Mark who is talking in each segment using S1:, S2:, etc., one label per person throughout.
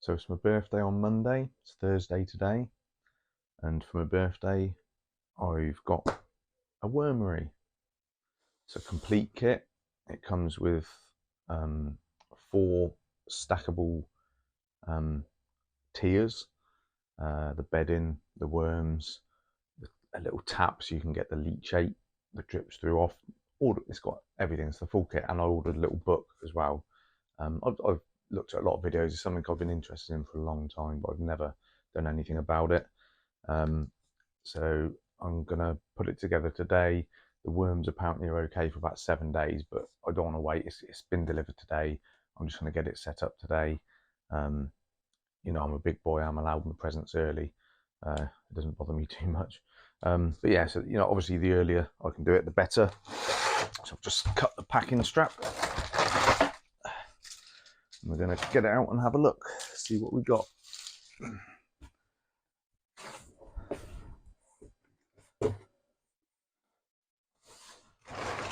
S1: So it's my birthday on Monday, it's Thursday today, and for my birthday I've got a wormery. It's a complete kit. It comes with 4 stackable tiers, the bedding, the worms, a little tap so you can get the leachate that drips through off. It's got everything, it's the full kit, and I ordered a little book as well. I've looked at a lot of videos. It's something I've been interested in for a long time, but I've never done anything about it. So I'm gonna put it together today. The worms apparently are okay for about 7 days, but I don't want to wait. It's been delivered today. I'm just gonna get it set up today. You know, I'm a big boy. I'm allowed my presents early. It doesn't bother me too much. But yeah, so you know, obviously the earlier I can do it, the better. So I've just cut the packing strap. We're going to get it out and have a look, see what we got.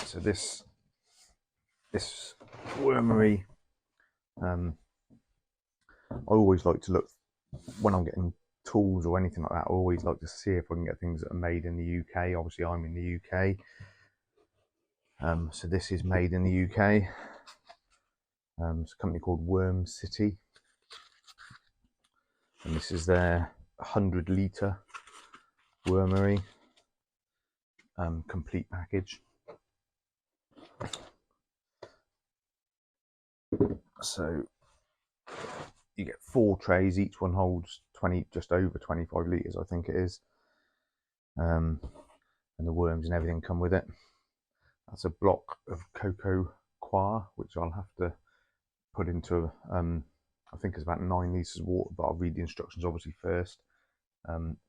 S1: So this wormery, I always like to look when I'm getting tools or anything like that. I always like to see if I can get things that are made in the UK. Obviously, I'm in the UK, so this is made in the UK. It's a company called Wormcity, and this is their 100-litre wormery complete package. So you get 4 trays, each one holds just over 25 litres, I think it is. And the worms and everything come with it. That's a block of cocoa coir, which I'll have to put into, I think it's about 9 litres of water, but I'll read the instructions obviously first.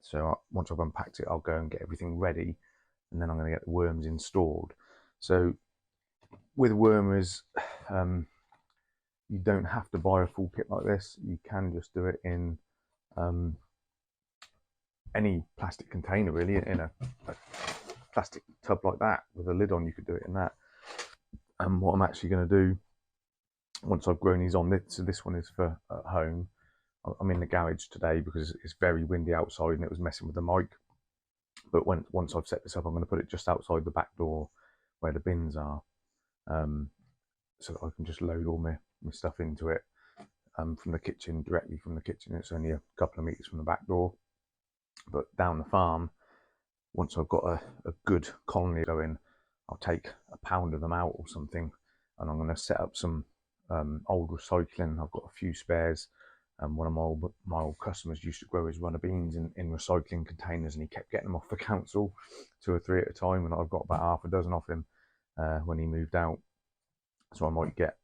S1: So once I've unpacked it, I'll go and get everything ready, and then I'm going to get the worms installed. So with wormers, you don't have to buy a full kit like this. You can just do it in any plastic container, really, in a plastic tub like that with a lid on. You could do it in that. And what I'm actually going to do, once I've grown these on, so this one is for at home. I'm in the garage today because it's very windy outside and it was messing with the mic. But once I've set this up, I'm going to put it just outside the back door where the bins are, so that I can just load all my stuff into it from the kitchen, directly from the kitchen. It's only a couple of meters from the back door. But down the farm, once I've got a good colony going, I'll take a pound of them out or something, and I'm going to set up some old recycling. I've got a few spares. One of my old customers used to grow his runner beans in recycling containers, and he kept getting them off the council, 2 or 3 at a time, and I've got about half a dozen off him when he moved out. So I might get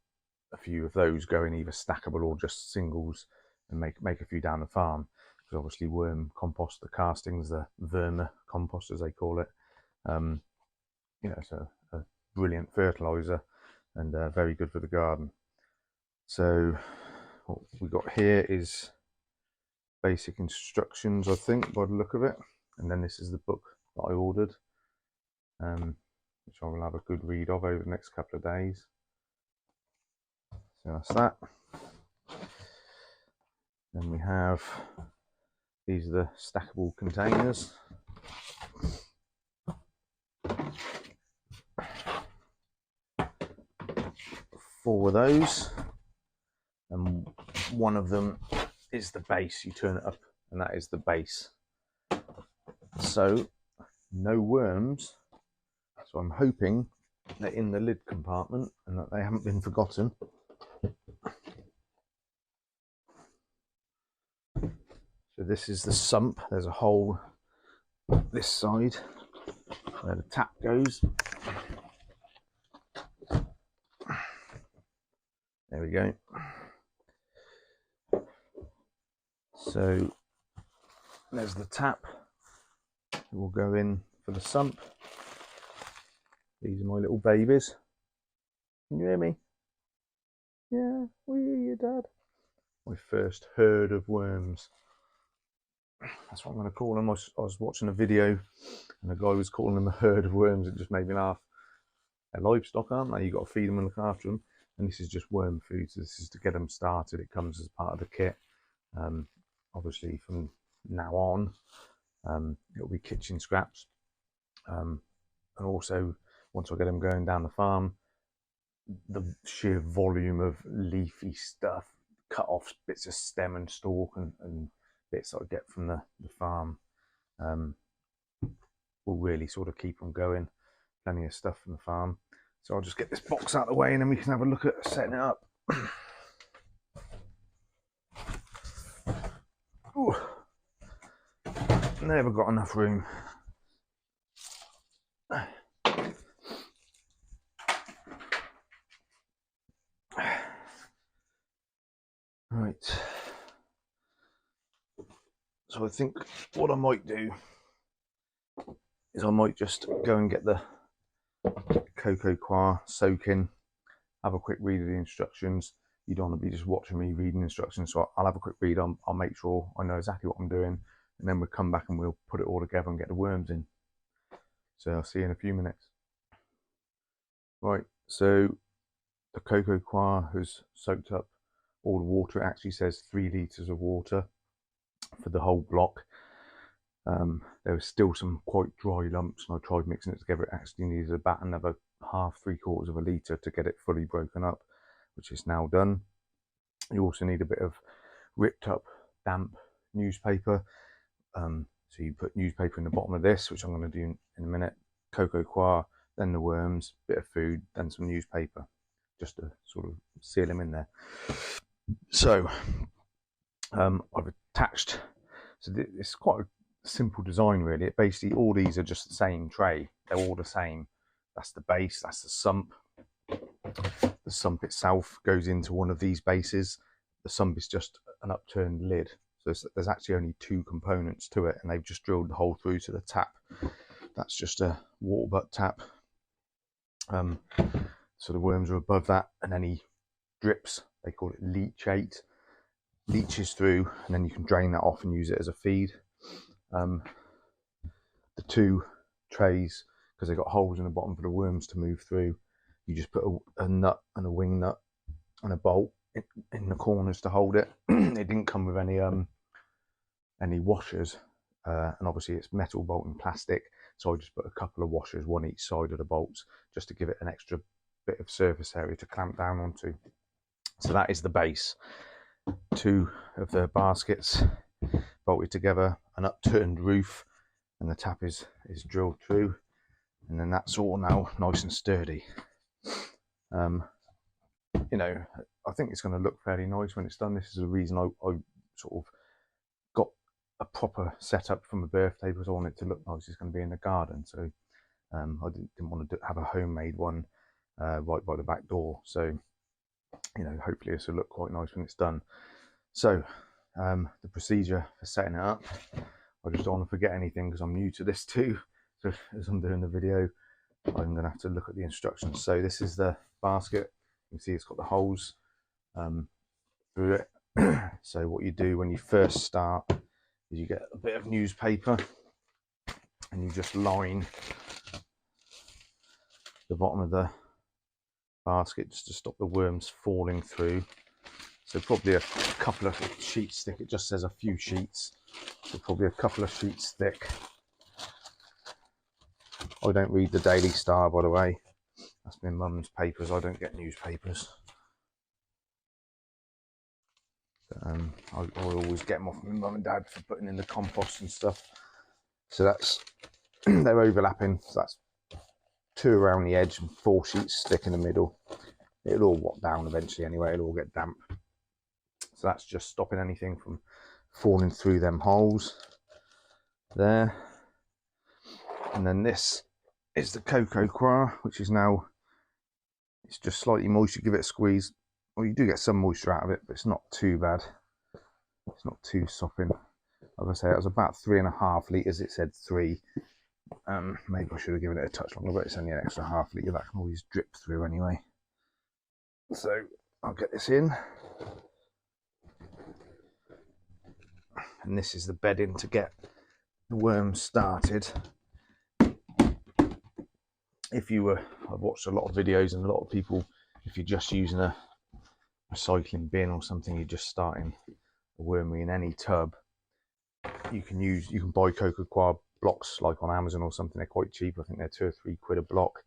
S1: a few of those going, either stackable or just singles, and make a few down the farm. Because obviously worm compost, the castings, the verma compost as they call it, you know, it's a brilliant fertilizer and very good for the garden. So what we got here is basic instructions, I think, by the look of it, and then this is the book that I ordered, which I will have a good read of over the next couple of days. So that's that. Then we have, these are the stackable containers. 4 of those, and one of them is the base. You turn it up and that is the base. So no worms, so I'm hoping they're in the lid compartment and that they haven't been forgotten. So this is the sump. There's a hole this side where the tap goes. There we go. So there's the tap. It will go in for the sump. These are my little babies. Can you hear me? Yeah, we hear you, Dad. My first herd of worms. That's what I'm going to call them. I was watching a video and a guy was calling them a herd of worms. It just made me laugh. They're livestock, aren't they? You've got to feed them and look after them. And this is just worm food. So this is to get them started. It comes as part of the kit. Obviously from now on, it'll be kitchen scraps, and also once I get them going down the farm, the sheer volume of leafy stuff, cut off bits of stem and stalk and bits I get from the farm, will really sort of keep them going. Plenty of stuff from the farm. So I'll just get this box out of the way and then we can have a look at setting it up. Ooh, never got enough room. Right. So I think what I might do is I might just go and get the cocoa coir soaking, have a quick read of the instructions. You don't want to be just watching me reading instructions, so I'll have a quick read. I'll make sure I know exactly what I'm doing, and then we'll come back and we'll put it all together and get the worms in. So I'll see you in a few minutes. Right, so the cocoa coir has soaked up all the water. It actually says 3 litres of water for the whole block. There was still some quite dry lumps, and I tried mixing it together. It actually needed about another half, 3/4 of a litre to get it fully broken up, which is now done. You also need a bit of ripped up damp newspaper. So you put newspaper in the bottom of this, which I'm going to do in a minute. Cocoa coir, then the worms, bit of food, then some newspaper, just to sort of seal them in there. So I've attached, so it's quite a simple design really. It basically, all these are just the same tray. They're all the same. That's the base, that's the sump. The sump itself goes into one of these bases. The sump is just an upturned lid. So there's actually only 2 components to it, and they've just drilled the hole through to the tap. That's just a water butt tap. So the worms are above that, and any drips, they call it leachate, leaches through, and then you can drain that off and use it as a feed. The 2 trays, because they've got holes in the bottom for the worms to move through, you just put a nut and a wing nut and a bolt in the corners to hold it. It didn't come with any washers, and obviously it's metal bolt and plastic, so I just put a couple of washers, one each side of the bolts, just to give it an extra bit of surface area to clamp down onto. So that is the base. 2 of the baskets bolted together, an upturned roof, and the tap is drilled through, and then that's all now nice and sturdy. You know, I think it's going to look fairly nice when it's done. This is the reason I sort of got a proper setup for my birthday, because I want it to look nice. It's going to be in the garden, so I didn't want to have a homemade one right by the back door. So, you know, hopefully this will look quite nice when it's done. So the procedure for setting it up, I just don't want to forget anything because I'm new to this too. So as I'm doing the video, I'm going to have to look at the instructions. So this is the basket. You can see it's got the holes through it. So what you do when you first start is you get a bit of newspaper and you just line the bottom of the basket just to stop the worms falling through. So probably a couple of sheets thick. It just says a few sheets, so probably a couple of sheets thick. I don't read the Daily Star, by the way. That's my mum's papers. I don't get newspapers. But, I always get them off my mum and dad for putting in the compost and stuff. So that's they're overlapping. So that's 2 around the edge and 4 sheets thick in the middle. It'll all rot down eventually anyway. It'll all get damp. So that's just stopping anything from falling through them holes there. And then this is the cocoa coir, which is now, it's just slightly moist. You give it a squeeze. Well, you do get some moisture out of it, but it's not too bad. It's not too sopping. Like I say, it was about 3.5 litres. It said 3. Maybe I should have given it a touch longer, but it's only an extra ½ litre. That can always drip through anyway. So I'll get this in. And this is the bedding to get the worms started. If you were, I've watched a lot of videos, and a lot of people, if you're just using a recycling bin or something, you're just starting a wormery in any tub, you can buy cocoa blocks like on Amazon or something. They're quite cheap. I think they're 2 or 3 quid a block.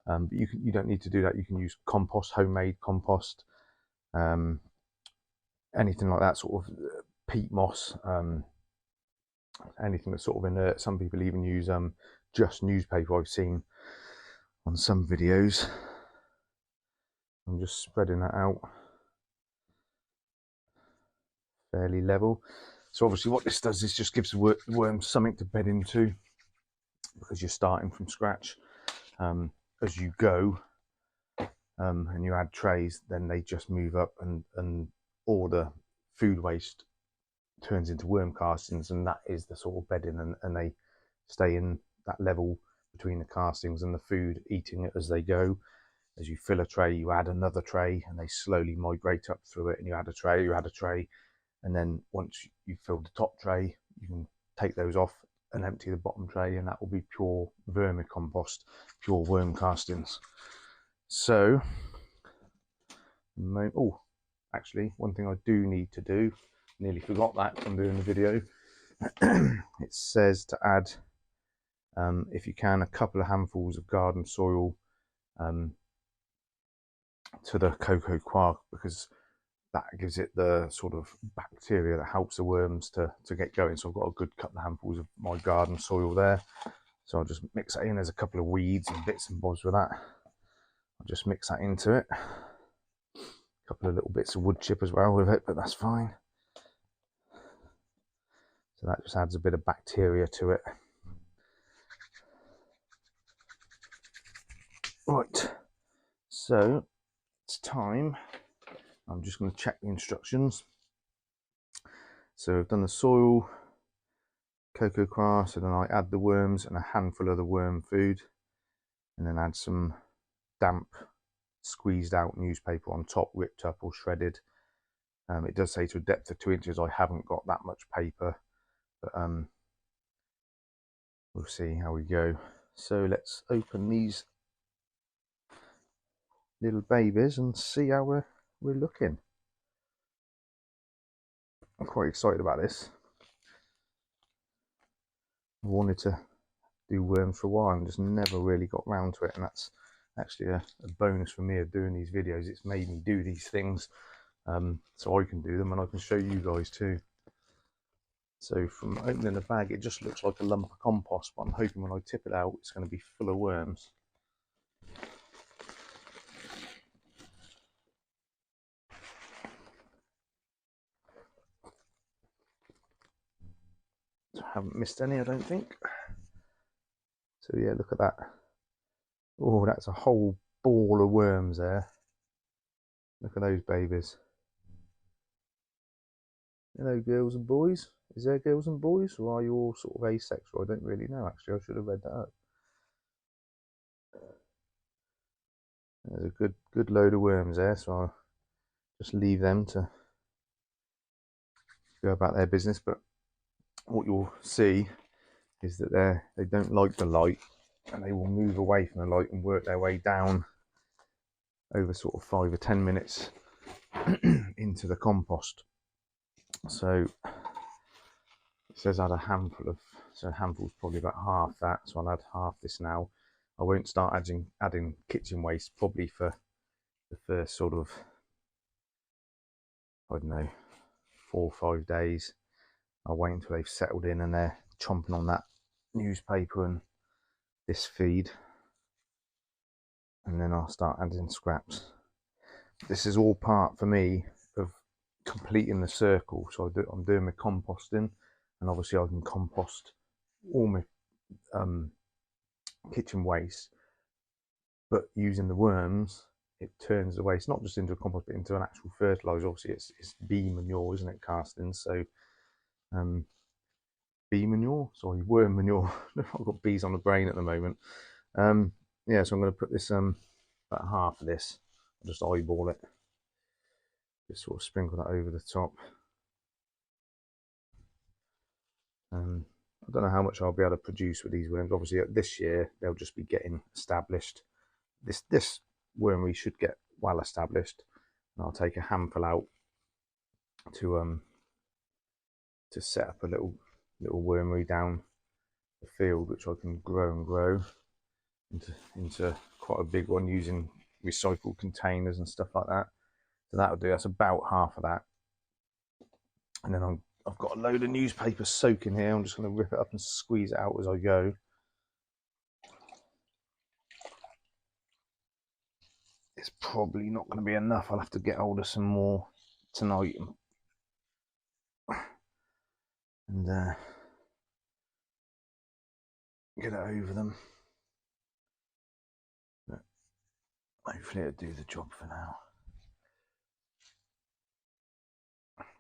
S1: But you don't need to do that. You can use compost, homemade compost, anything like that, sort of peat moss, anything that's sort of inert. Some people even use just newspaper, I've seen on some videos. I'm just spreading that out fairly level. So obviously what this does is just gives the worms something to bed into, because you're starting from scratch. As you go and you add trays, then they just move up, and all the food waste turns into worm castings, and that is the sort of bedding, and they stay in that level between the castings and the food, eating it as they go. As you fill a tray, you add another tray, and they slowly migrate up through it, and you add a tray, and then once you've filled the top tray, you can take those off and empty the bottom tray, and that will be pure vermicompost, pure worm castings. So, oh, actually, one thing I do need to do, nearly forgot that from doing the video. It says to add, if you can, a couple of handfuls of garden soil to the cocoa quark, because that gives it the sort of bacteria that helps the worms to get going. So I've got a good couple of handfuls of my garden soil there. So I'll just mix that in. There's a couple of weeds and bits and bobs with that. I'll just mix that into it. A couple of little bits of wood chip as well with it, but that's fine. So that just adds a bit of bacteria to it. Right, so it's time. I'm just going to check the instructions. So I've done the soil, cocoa quark, and then I add the worms and a handful of the worm food, and then add some damp squeezed out newspaper on top, ripped up or shredded. It does say to a depth of 2 inches. I haven't got that much paper, but we'll see how we go. So let's open these little babies and see how we're looking. I'm quite excited about this. I wanted to do worms for a while and just never really got round to it, and that's actually a bonus for me of doing these videos. It's made me do these things so I can do them and I can show you guys too. So from opening the bag, it just looks like a lump of compost, but I'm hoping when I tip it out it's going to be full of worms. So I haven't missed any, I don't think. So yeah, look at that. Oh, that's a whole ball of worms there. Look at those babies. Hello, girls and boys. Is there girls and boys, or are you all sort of asexual? I don't really know, actually. I should have read that up. There's a good load of worms there, so I'll just leave them to go about their business. But what you'll see is that they don't like the light, and they will move away from the light and work their way down over sort of 5 or 10 minutes into the compost. So it says add a handful of, so a handful's probably about half that, so I'll add half this now. I won't start adding kitchen waste probably for the first sort of, I don't know, 4 or 5 days. I'll wait until they've settled in and they're chomping on that newspaper and this feed, and then I'll start adding scraps. This is all part for me of completing the circle. So I'm doing my composting, and obviously I can compost all my kitchen waste, but using the worms, it turns the waste not just into a compost but into an actual fertilizer. Obviously it's bee manure, isn't it, castings? So bee manure, sorry, worm manure. I've got bees on the brain at the moment. Yeah, so I'm going to put this about half of this. I'll just eyeball it, just sort of sprinkle that over the top. I don't know how much I'll be able to produce with these worms. Obviously this year they'll just be getting established. This wormery should get well established, and I'll take a handful out to to set up a little wormery down the field, which I can grow and grow into quite a big one using recycled containers and stuff like that. So that'll do. That's about half of that. And then I've got a load of newspaper soaking here. I'm just going to rip it up and squeeze it out as I go. It's probably not going to be enough. I'll have to get hold of some more tonight and get it over them. But hopefully it'll do the job for now.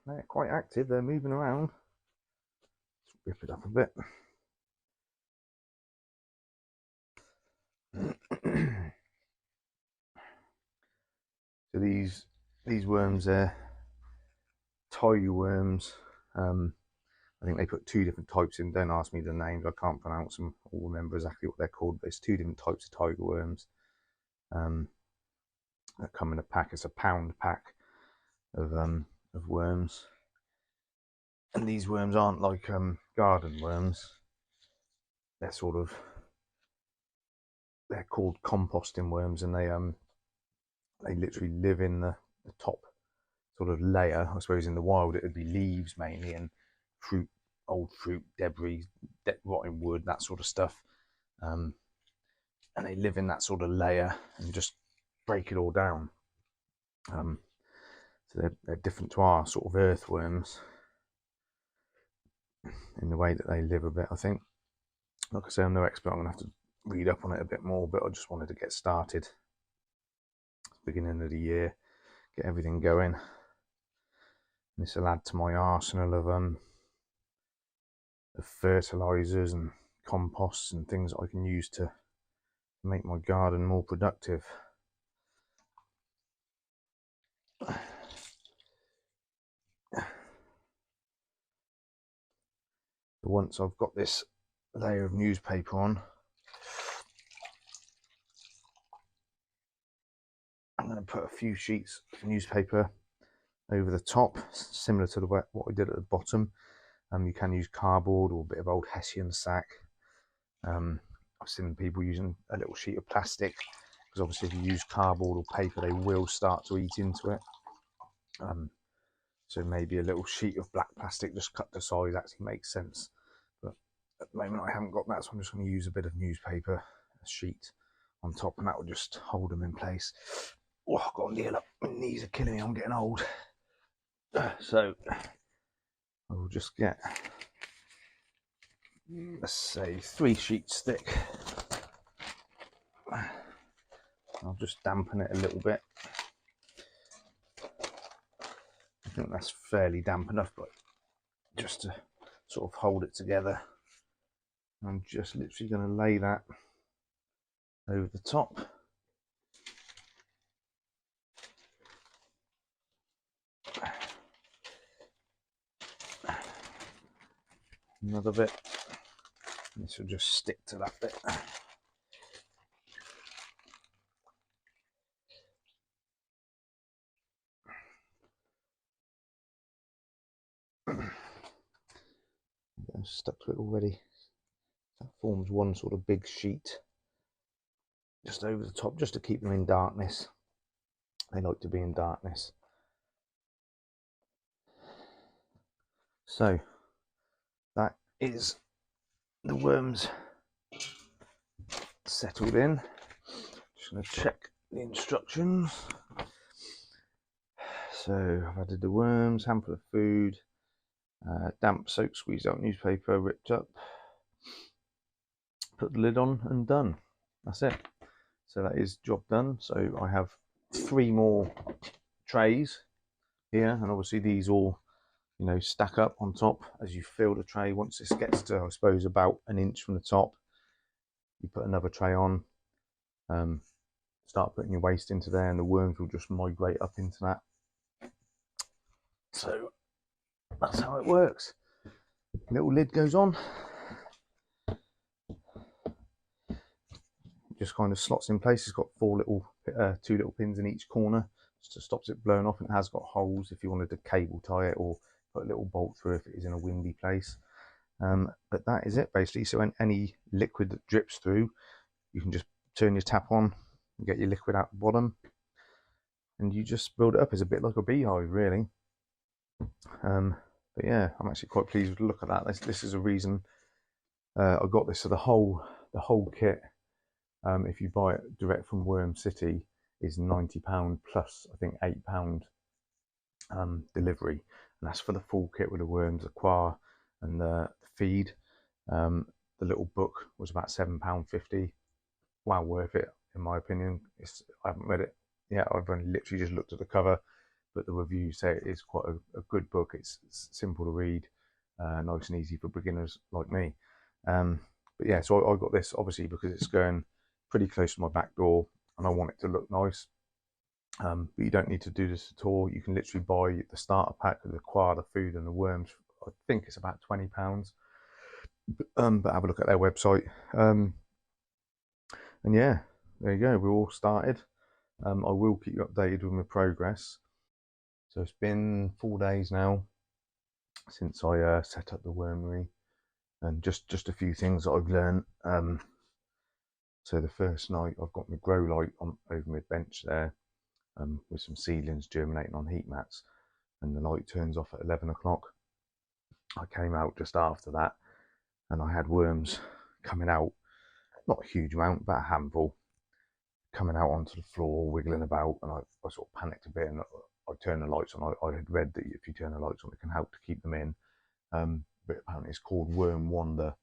S1: They're quite active. They're moving around. Let's rip it up a bit. So these worms, they're tiger worms. I think they put 2 different types in. Don't ask me the names. I can't pronounce them or remember exactly what they're called. But it's 2 different types of tiger worms that come in a pack. It's a pound pack of worms. And these worms aren't like garden worms. They're called composting worms, and they literally live in the top sort of layer. I suppose in the wild it would be leaves mainly and fruit, old fruit, debris, rotting wood, that sort of stuff. And they live in that sort of layer and just break it all down. So they're different to our sort of earthworms in the way that they live a bit, I think. Like I say, I'm no expert. I'm going to have to read up on it a bit more, but I just wanted to get started. Beginning of the year, get everything going. This will add to my arsenal of fertilizers and composts and things that I can use to make my garden more productive. Once I've got this layer of newspaper on, I'm going to put a few sheets of newspaper over the top, similar to what I did at the bottom. You can use cardboard or a bit of old Hessian sack. I've seen people using a little sheet of plastic, because obviously if you use cardboard or paper, they will start to eat into it. So maybe a little sheet of black plastic just cut to size actually makes sense. But at the moment I haven't got that, so I'm just going to use a bit of newspaper, a sheet on top, and that will just hold them in place. Oh, I've got a kneel up. My knees are killing me. I'm getting old. So I will just get, let's say, 3 sheets thick. I'll just dampen it a little bit. I think that's fairly damp enough, but just to sort of hold it together, I'm just literally going to lay that over the top. Another bit. This will just stick to that bit. I'm stuck to it already. That forms one sort of big sheet just over the top, just to keep them in darkness. They like to be in darkness. So that is the worms settled in. Just going to check the instructions. So I've added the worms, handful of food, damp soap, squeezed out newspaper, ripped up, put the lid on, and done. That's it. So that is job done. So I have 3 more trays here, and obviously these all, you know, stack up on top as you fill the tray. Once this gets to, I suppose, about 1 inch from the top, you put another tray on, start putting your waste into there, and the worms will just migrate up into that. So that's how it works. Little lid goes on, just kind of slots in place. It's got 2 little pins in each corner just to stop it blowing off, and it has got holes if you wanted to cable tie it or put a little bolt through if it is in a windy place. But that is it basically. So when any liquid that drips through, you can just turn your tap on and get your liquid out the bottom, and you just build it up. It's a bit like a beehive, really. But yeah, I'm actually quite pleased with the look at that. This is a reason I got this. So the whole kit, if you buy it direct from Worm City, is £90 plus I think £8 delivery, and that's for the full kit with the worms, the coir, and the feed. The little book was about £7.50. Well worth it in my opinion. I haven't read it yet. I've only literally just looked at the cover, but the reviews say it is quite a good book. It's simple to read, nice and easy for beginners like me. But yeah, so I got this obviously because it's going pretty close to my back door and I want it to look nice. But you don't need to do this at all. You can literally buy the starter pack with the coir, the food, and the worms. I think it's about £20. But have a look at their website. And yeah, there you go. We're all started. I will keep you updated with my progress. So it's been 4 days now since I set up the wormery, and just a few things that I've learned. So the first night I've got my grow light on over my bench there, with some seedlings germinating on heat mats, and the light turns off at 11 o'clock. I came out just after that and I had worms coming out, not a huge amount, about a handful, coming out onto the floor, wiggling about, and I sort of panicked a bit, and I turned the lights on. I had read that if you turn the lights on, it can help to keep them in. But apparently it's called worm wander,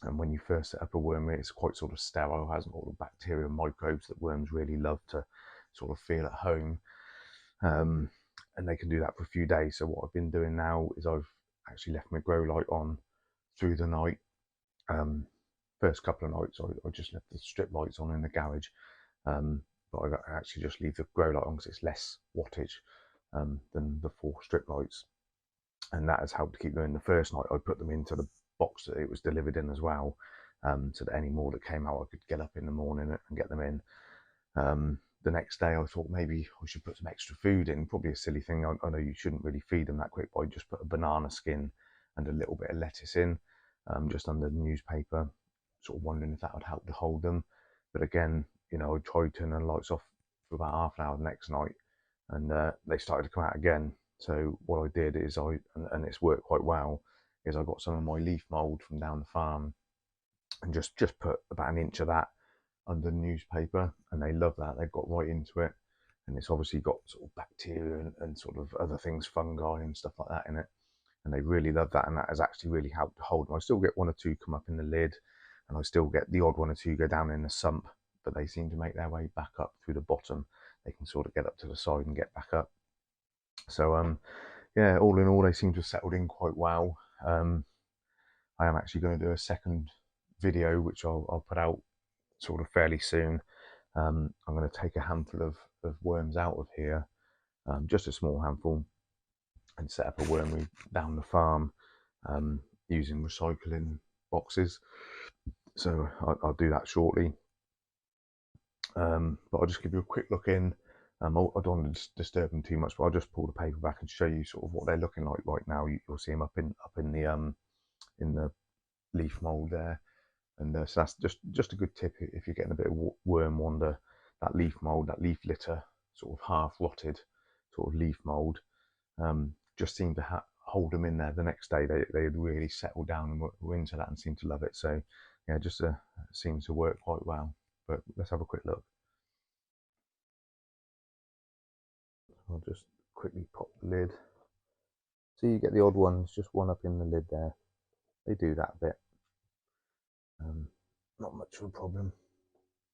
S1: and when you first set up a wormery, it's quite sort of sterile, hasn't all the bacteria and microbes that worms really love to sort of feel at home. And they can do that for a few days. So what I've been doing now is I've actually left my grow light on through the night. First couple of nights I just left the strip lights on in the garage, but I actually just leave the grow light on because it's less wattage than the 4 strip lights, and that has helped to keep them in. The first night I put them into the box that it was delivered in as well, so that any more that came out I could get up in the morning and get them in. The next day I thought maybe I should put some extra food in, probably a silly thing. I know you shouldn't really feed them that quick, but I just put a banana skin and a little bit of lettuce in, just under the newspaper, sort of wondering if that would help to hold them. But again, you know, I tried turning the lights off for about half an hour the next night, and they started to come out again. So what I did is and it's worked quite well, is I got some of my leaf mould from down the farm and just put about an inch of that under the newspaper, and they love that. They've got right into it, and it's obviously got sort of bacteria and sort of other things, fungi and stuff like that in it, and they really love that, and that has actually really helped to hold them. I still get 1 or 2 come up in the lid, and I still get the odd 1 or 2 go down in the sump, but they seem to make their way back up through the bottom. They can sort of get up to the side and get back up. So yeah, all in all, they seem to have settled in quite well. I am actually going to do a second video which I'll put out sort of fairly soon. I'm going to take a handful of worms out of here, just a small handful, and set up a wormery down the farm, using recycling boxes. So I'll do that shortly. But I'll just give you a quick look in. I don't want to disturb them too much, but I'll just pull the paper back and show you sort of what they're looking like right now. You'll see them up in the leaf mould there. And so that's just a good tip if you're getting a bit of worm wander. That leaf mould, that leaf litter, sort of half rotted sort of leaf mould, just seemed to hold them in there. The next day they had really settled down and were into that and seemed to love it. So yeah, just seems to work quite well. But let's have a quick look. I'll just quickly pop the lid. So you get the odd ones, just one up in the lid there. They do that a bit. Not much of a problem.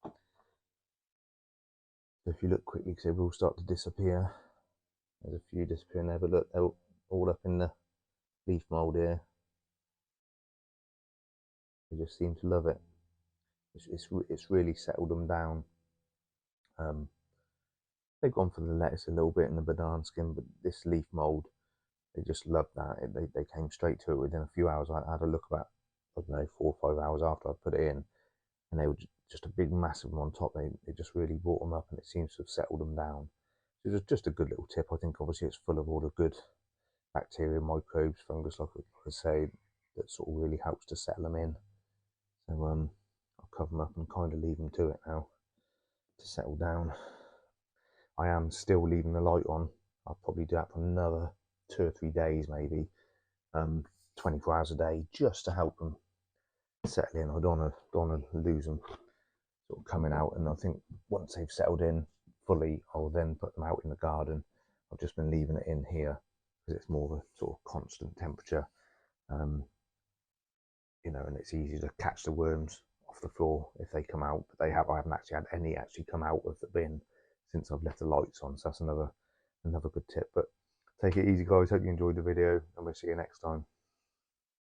S1: So if you look quickly, because they will start to disappear. There's a few disappearing there, but look, they're all up in the leaf mould here. They just seem to love it. It's really settled them down. They've gone for the lettuce a little bit and the banana skin, but this leaf mould, they just loved that. They came straight to it within a few hours. I had a look about, I don't know, 4 or 5 hours after I put it in, and they were just a big massive one on top. They just really brought them up, and it seems to have settled them down. So it was just a good little tip. I think obviously it's full of all the good bacteria, microbes, fungus, like I say, that sort of really helps to settle them in. So I'll cover them up and kind of leave them to it now to settle down. I am still leaving the light on. I'll probably do that for another 2 or 3 days, maybe 24 hours a day, just to help them settle in. I don't want to lose them sort of coming out. And I think once they've settled in fully, I'll then put them out in the garden. I've just been leaving it in here because it's more of a sort of constant temperature, you know, and it's easy to catch the worms off the floor if they come out. But I haven't actually had any actually come out of the bin since I've left the lights on. So that's another good tip. But take it easy, guys. Hope you enjoyed the video, and we'll see you next time.